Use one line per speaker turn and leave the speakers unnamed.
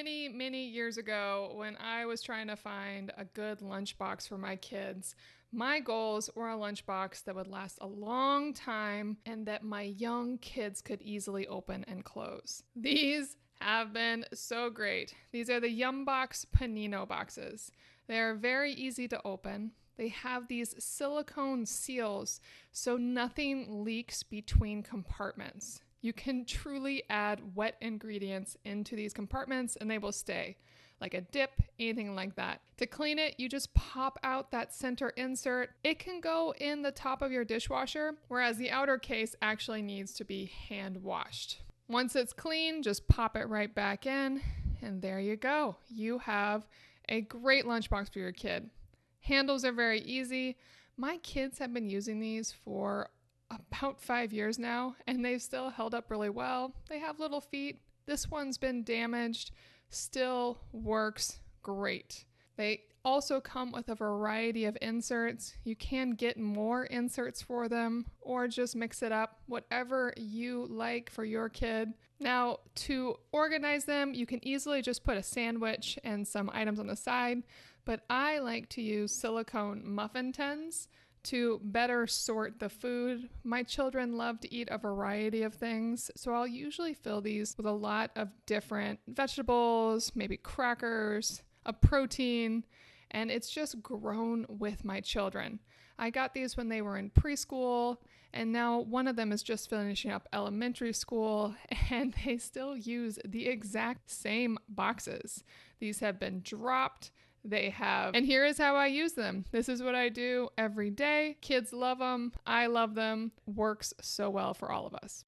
Many years ago, when I was trying to find a good lunchbox for my kids, my goals were a lunchbox that would last a long time and that my young kids could easily open and close. These have been so great. These are the YumBox Panino boxes. They're very easy to open. They have these silicone seals so nothing leaks between compartments. You can truly add wet ingredients into these compartments and they will stay, like a dip, anything like that. To clean it, you just pop out that center insert. It can go in the top of your dishwasher, whereas the outer case actually needs to be hand washed. Once it's clean, just pop it right back in, and there you go. You have a great lunchbox for your kid. Handles are very easy. My kids have been using these for about 5 years now, and they've still held up really well. They have little feet. This one's been damaged, still works great. They also come with a variety of inserts. You can get more inserts for them or just mix it up, whatever you like for your kid. Now, to organize them, you can easily just put a sandwich and some items on the side, but I like to use silicone muffin tins to better sort the food. My children love to eat a variety of things, so I'll usually fill these with a lot of different vegetables, maybe crackers, a protein, and it's just grown with my children. I got these when they were in preschool, and now one of them is just finishing up elementary school, and they still use the exact same boxes. These have been dropped. And here is how I use them. This is what I do every day. Kids love them. I love them. Works so well for all of us.